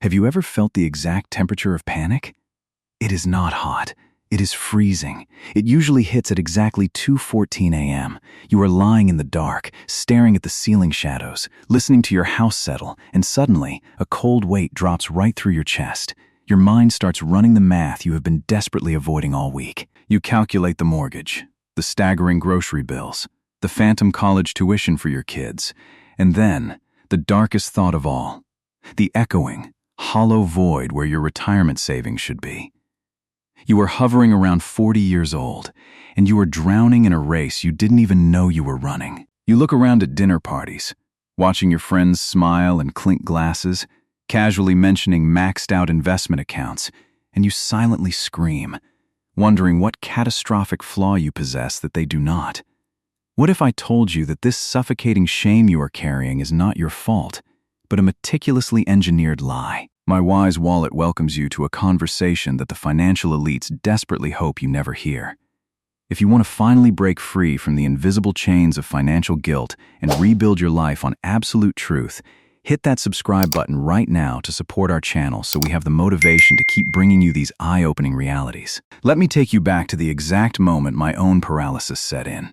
Have you ever felt the exact temperature of panic? It is not hot. It is freezing. It usually hits at exactly 2:14 a.m. You are lying in the dark, staring at the ceiling shadows, listening to your house settle, and suddenly, a cold weight drops right through your chest. Your mind starts running the math you have been desperately avoiding all week. You calculate the mortgage, the staggering grocery bills, the phantom college tuition for your kids, and then, the darkest thought of all, the echoing, hollow void where your retirement savings should be. You are hovering around 40 years old, and you are drowning in a race you didn't even know you were running. You look around at dinner parties, watching your friends smile and clink glasses, casually mentioning maxed-out investment accounts, and you silently scream, wondering what catastrophic flaw you possess that they do not. What if I told you that this suffocating shame you are carrying is not your fault, but a meticulously engineered lie? MyWiseWallet welcomes you to a conversation that the financial elites desperately hope you never hear. If you want to finally break free from the invisible chains of financial guilt and rebuild your life on absolute truth, hit that subscribe button right now to support our channel so we have the motivation to keep bringing you these eye-opening realities. Let me take you back to the exact moment my own paralysis set in.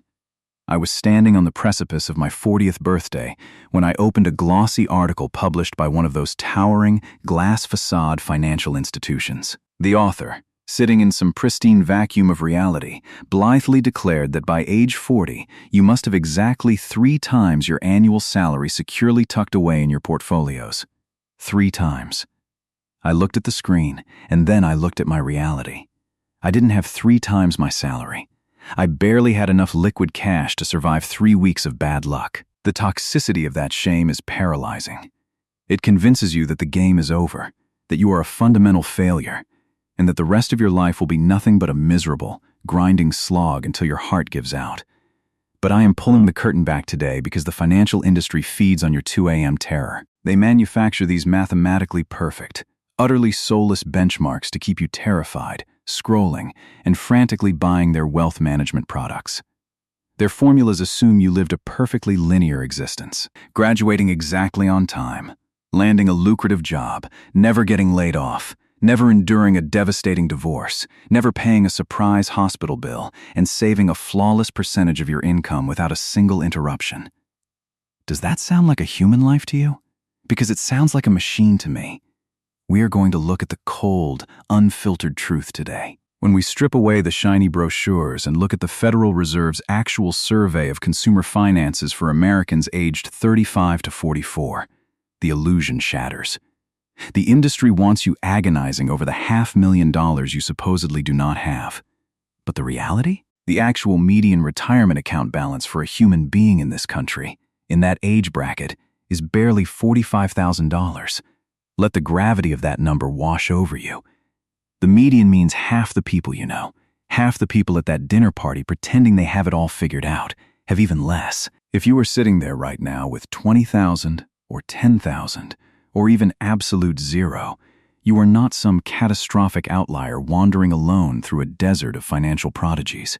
I was standing on the precipice of my 40th birthday when I opened a glossy article published by one of those towering, glass facade financial institutions. The author, sitting in some pristine vacuum of reality, blithely declared that by age 40, you must have exactly 3 times your annual salary securely tucked away in your portfolios. 3 times. I looked at the screen, and then I looked at my reality. I didn't have 3 times my salary. I barely had enough liquid cash to survive 3 weeks of bad luck. The toxicity of that shame is paralyzing. It convinces you that the game is over, that you are a fundamental failure, and that the rest of your life will be nothing but a miserable, grinding slog until your heart gives out. But I am pulling the curtain back today because the financial industry feeds on your 2 a.m. terror. They manufacture these mathematically perfect, utterly soulless benchmarks to keep you terrified, scrolling, and frantically buying their wealth management products. Their formulas assume you lived a perfectly linear existence, graduating exactly on time, landing a lucrative job, never getting laid off, never enduring a devastating divorce, never paying a surprise hospital bill, and saving a flawless percentage of your income without a single interruption. Does that sound like a human life to you? Because it sounds like a machine to me. We are going to look at the cold, unfiltered truth today. When we strip away the shiny brochures and look at the Federal Reserve's actual survey of consumer finances for Americans aged 35 to 44, the illusion shatters. The industry wants you agonizing over the $500,000 you supposedly do not have. But the reality? The actual median retirement account balance for a human being in this country, in that age bracket, is barely $45,000. Let the gravity of that number wash over you. The median means half the people you know, half the people at that dinner party pretending they have it all figured out, have even less. If you are sitting there right now with $20,000 or $10,000 or even absolute zero, you are not some catastrophic outlier wandering alone through a desert of financial prodigies.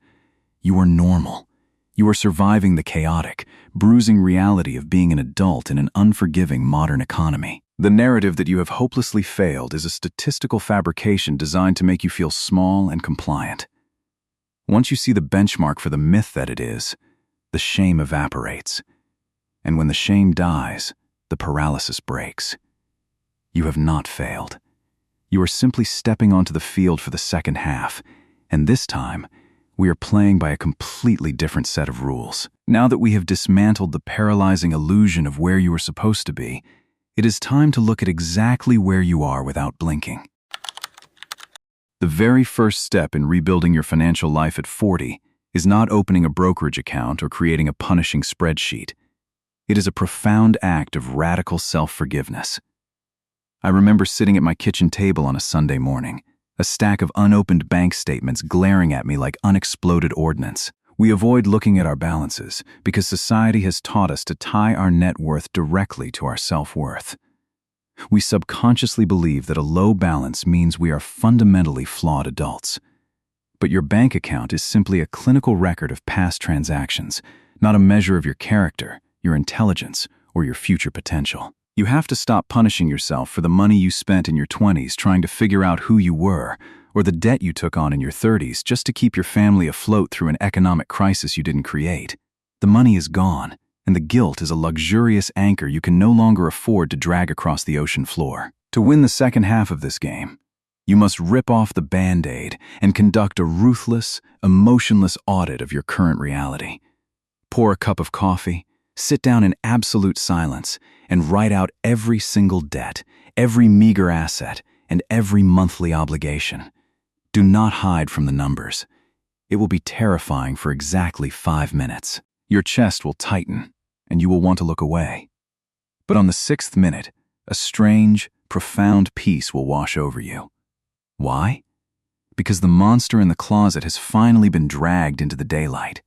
You are normal. You are surviving the chaotic, bruising reality of being an adult in an unforgiving modern economy. The narrative that you have hopelessly failed is a statistical fabrication designed to make you feel small and compliant. Once you see the benchmark for the myth that it is, the shame evaporates. And when the shame dies, the paralysis breaks. You have not failed. You are simply stepping onto the field for the second half, and this time, we are playing by a completely different set of rules. Now that we have dismantled the paralyzing illusion of where you are supposed to be, it is time to look at exactly where you are without blinking. The very first step in rebuilding your financial life at 40 is not opening a brokerage account or creating a punishing spreadsheet. It is a profound act of radical self-forgiveness. I remember sitting at my kitchen table on a Sunday morning, a stack of unopened bank statements glaring at me like unexploded ordnance. We avoid looking at our balances because society has taught us to tie our net worth directly to our self-worth. We subconsciously believe that a low balance means we are fundamentally flawed adults. But your bank account is simply a clinical record of past transactions, not a measure of your character, your intelligence, or your future potential. You have to stop punishing yourself for the money you spent in your 20s trying to figure out who you were, or the debt you took on in your 30s just to keep your family afloat through an economic crisis you didn't create. The money is gone, and the guilt is a luxurious anchor you can no longer afford to drag across the ocean floor. To win the second half of this game, you must rip off the Band-Aid and conduct a ruthless, emotionless audit of your current reality. Pour a cup of coffee, sit down in absolute silence, and write out every single debt, every meager asset, and every monthly obligation. Do not hide from the numbers. It will be terrifying for exactly 5 minutes. Your chest will tighten, and you will want to look away. But on the 6th minute, a strange, profound peace will wash over you. Why? Because the monster in the closet has finally been dragged into the daylight.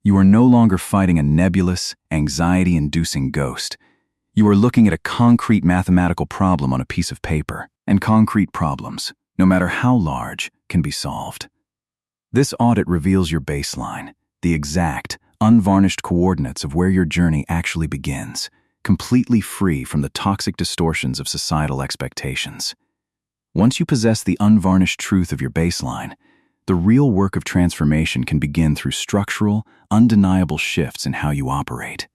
You are no longer fighting a nebulous, anxiety-inducing ghost. You are looking at a concrete mathematical problem on a piece of paper, and concrete problems, no matter how large, can be solved. This audit reveals your baseline, the exact, unvarnished coordinates of where your journey actually begins, completely free from the toxic distortions of societal expectations. Once you possess the unvarnished truth of your baseline, the real work of transformation can begin through structural, undeniable shifts in how you operate.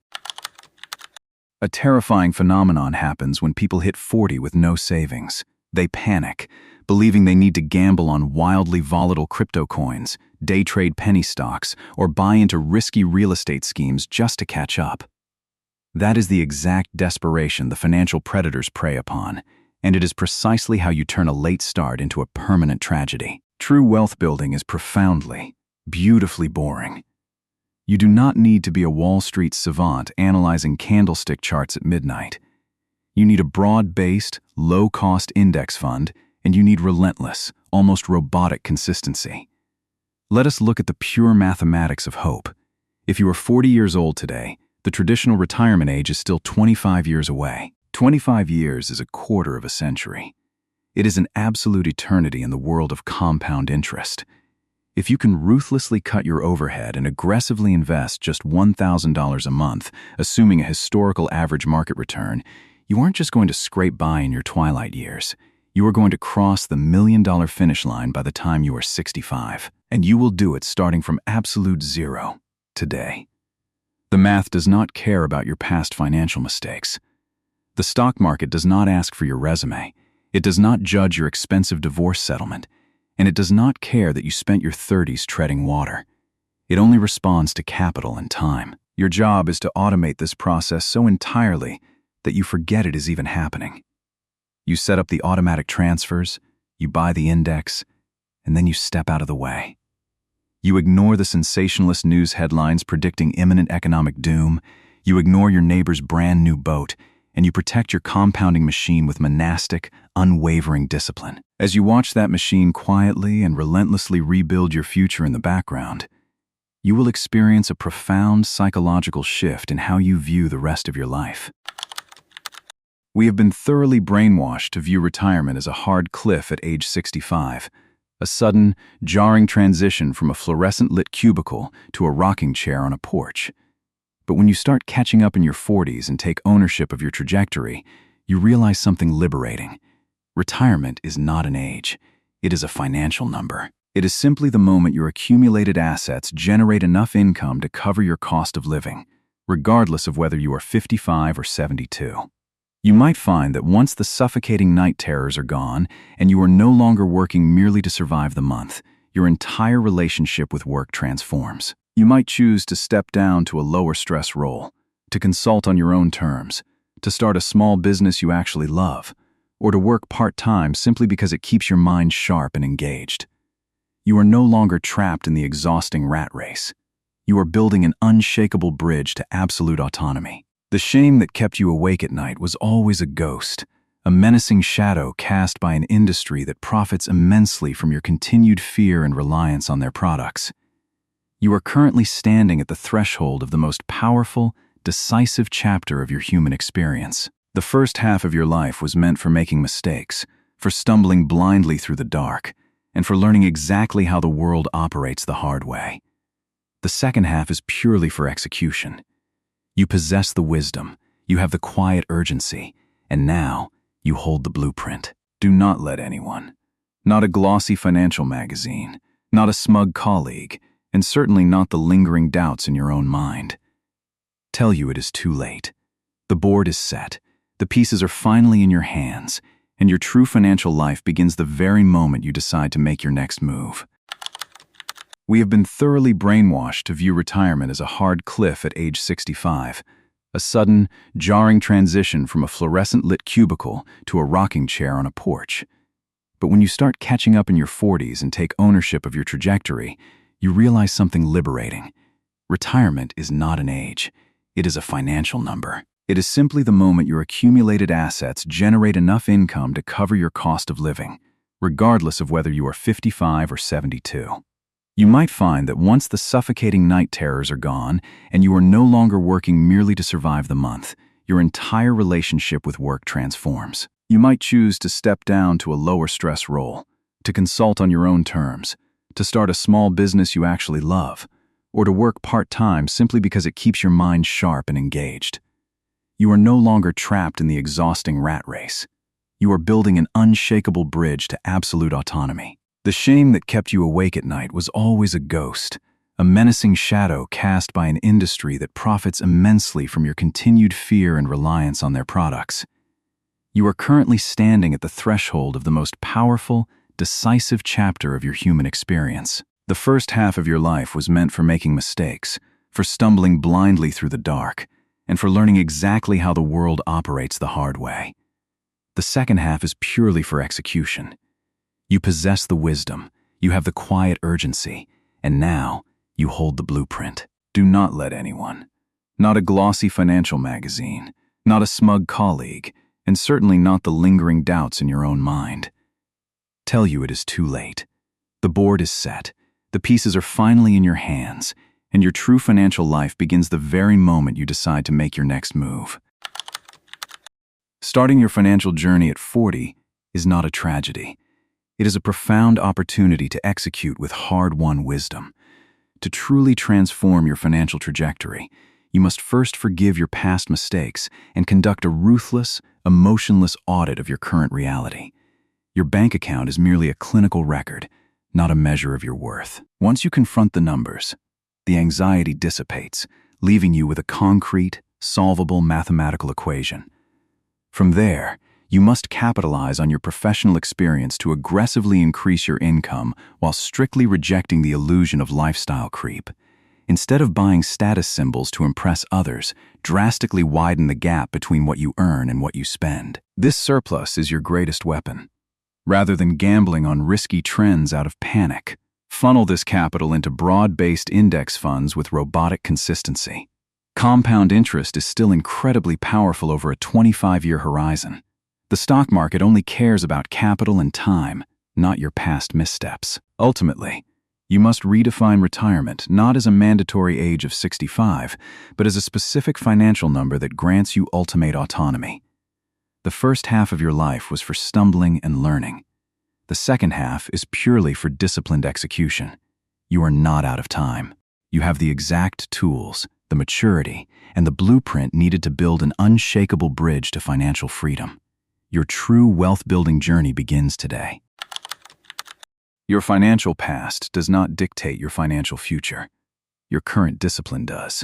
A terrifying phenomenon happens when people hit 40 with no savings. They panic, believing they need to gamble on wildly volatile crypto coins, day trade penny stocks, or buy into risky real estate schemes just to catch up. That is the exact desperation the financial predators prey upon, and it is precisely how you turn a late start into a permanent tragedy. True wealth building is profoundly, beautifully boring. You do not need to be a Wall Street savant analyzing candlestick charts at midnight. You need a broad-based, low-cost index fund, and you need relentless, almost robotic consistency. Let us look at the pure mathematics of hope. If you are 40 years old today, the traditional retirement age is still 25 years away. 25 years is a quarter of a century. It is an absolute eternity in the world of compound interest. If you can ruthlessly cut your overhead and aggressively invest just $1,000 a month, assuming a historical average market return, you aren't just going to scrape by in your twilight years. You are going to cross the $1 million finish line by the time you are 65, and you will do it starting from absolute zero, today. The math does not care about your past financial mistakes. The stock market does not ask for your resume. It does not judge your expensive divorce settlement, and it does not care that you spent your 30s treading water. It only responds to capital and time. Your job is to automate this process so entirely that you forget it is even happening. You set up the automatic transfers, you buy the index, and then you step out of the way. You ignore the sensationalist news headlines predicting imminent economic doom, you ignore your neighbor's brand new boat, and you protect your compounding machine with monastic, unwavering discipline. As you watch that machine quietly and relentlessly rebuild your future in the background, you will experience a profound psychological shift in how you view the rest of your life. We have been thoroughly brainwashed to view retirement as a hard cliff at age 65, a sudden, jarring transition from a fluorescent-lit cubicle to a rocking chair on a porch. But when you start catching up in your 40s and take ownership of your trajectory, you realize something liberating. Retirement is not an age. It is a financial number. It is simply the moment your accumulated assets generate enough income to cover your cost of living, regardless of whether you are 55 or 72. You might find that once the suffocating night terrors are gone and you are no longer working merely to survive the month, your entire relationship with work transforms. You might choose to step down to a lower stress role, to consult on your own terms, to start a small business you actually love, or to work part-time simply because it keeps your mind sharp and engaged. You are no longer trapped in the exhausting rat race. You are building an unshakable bridge to absolute autonomy. The shame that kept you awake at night was always a ghost, a menacing shadow cast by an industry that profits immensely from your continued fear and reliance on their products. You are currently standing at the threshold of the most powerful, decisive chapter of your human experience. The first half of your life was meant for making mistakes, for stumbling blindly through the dark, and for learning exactly how the world operates the hard way. The second half is purely for execution. You possess the wisdom, You have the quiet urgency, and now you hold the blueprint. Do not let anyone, not a glossy financial magazine, not a smug colleague, and certainly not the lingering doubts in your own mind, tell you it is too late. The board is set, the pieces are finally in your hands, and your true financial life begins the very moment you decide to make your next move. We have been thoroughly brainwashed to view retirement as a hard cliff at age 65, a sudden, jarring transition from a fluorescent-lit cubicle to a rocking chair on a porch. But when you start catching up in your 40s and take ownership of your trajectory, you realize something liberating. Retirement is not an age. It is a financial number. It is simply the moment your accumulated assets generate enough income to cover your cost of living, regardless of whether you are 55 or 72. You might find that once the suffocating night terrors are gone and you are no longer working merely to survive the month, your entire relationship with work transforms. You might choose to step down to a lower stress role, to consult on your own terms, to start a small business you actually love, or to work part-time simply because it keeps your mind sharp and engaged. You are no longer trapped in the exhausting rat race. You are building an unshakable bridge to absolute autonomy. The shame that kept you awake at night was always a ghost, a menacing shadow cast by an industry that profits immensely from your continued fear and reliance on their products. You are currently standing at the threshold of the most powerful, decisive chapter of your human experience. The first half of your life was meant for making mistakes, for stumbling blindly through the dark, and for learning exactly how the world operates the hard way. The second half is purely for execution. You possess the wisdom, you have the quiet urgency, and now you hold the blueprint. Do not let anyone, not a glossy financial magazine, not a smug colleague, and certainly not the lingering doubts in your own mind, tell you it is too late. The board is set, the pieces are finally in your hands, and your true financial life begins the very moment you decide to make your next move. Starting your financial journey at 40 is not a tragedy. It is a profound opportunity to execute with hard-won wisdom. To truly transform your financial trajectory, you must first forgive your past mistakes and conduct a ruthless, emotionless audit of your current reality. Your bank account is merely a clinical record, not a measure of your worth. Once you confront the numbers, the anxiety dissipates, leaving you with a concrete, solvable mathematical equation. From there, you must capitalize on your professional experience to aggressively increase your income while strictly rejecting the illusion of lifestyle creep. Instead of buying status symbols to impress others, drastically widen the gap between what you earn and what you spend. This surplus is your greatest weapon. Rather than gambling on risky trends out of panic, funnel this capital into broad-based index funds with robotic consistency. Compound interest is still incredibly powerful over a 25-year horizon. The stock market only cares about capital and time, not your past missteps. Ultimately, you must redefine retirement not as a mandatory age of 65, but as a specific financial number that grants you ultimate autonomy. The first half of your life was for stumbling and learning. The second half is purely for disciplined execution. You are not out of time. You have the exact tools, the maturity, and the blueprint needed to build an unshakable bridge to financial freedom. Your true wealth-building journey begins today. Your financial past does not dictate your financial future. Your current discipline does.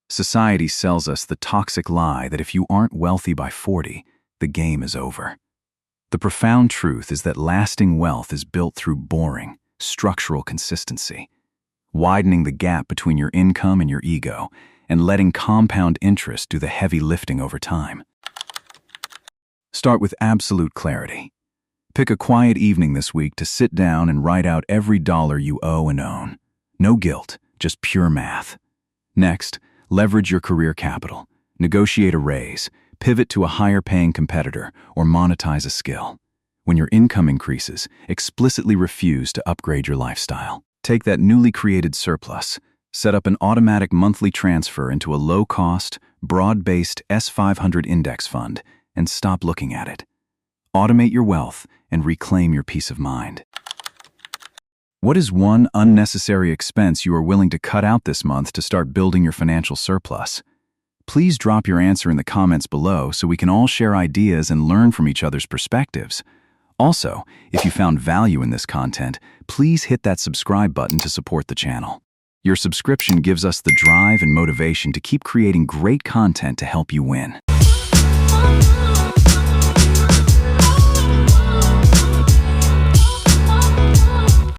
Society sells us the toxic lie that if you aren't wealthy by 40, the game is over. The profound truth is that lasting wealth is built through boring, structural consistency, widening the gap between your income and your ego, and letting compound interest do the heavy lifting over time. Start with absolute clarity. Pick a quiet evening this week to sit down and write out every dollar you owe and own. No guilt, just pure math. Next, leverage your career capital. Negotiate a raise, pivot to a higher-paying competitor, or monetize a skill. When your income increases, explicitly refuse to upgrade your lifestyle. Take that newly created surplus, set up an automatic monthly transfer into a low-cost, broad-based S500 index fund, and stop looking at it. Automate your wealth and reclaim your peace of mind. What is one unnecessary expense you are willing to cut out this month to start building your financial surplus? Please drop your answer in the comments below so we can all share ideas and learn from each other's perspectives. Also, if you found value in this content, please hit that subscribe button to support the channel. Your subscription gives us the drive and motivation to keep creating great content to help you win.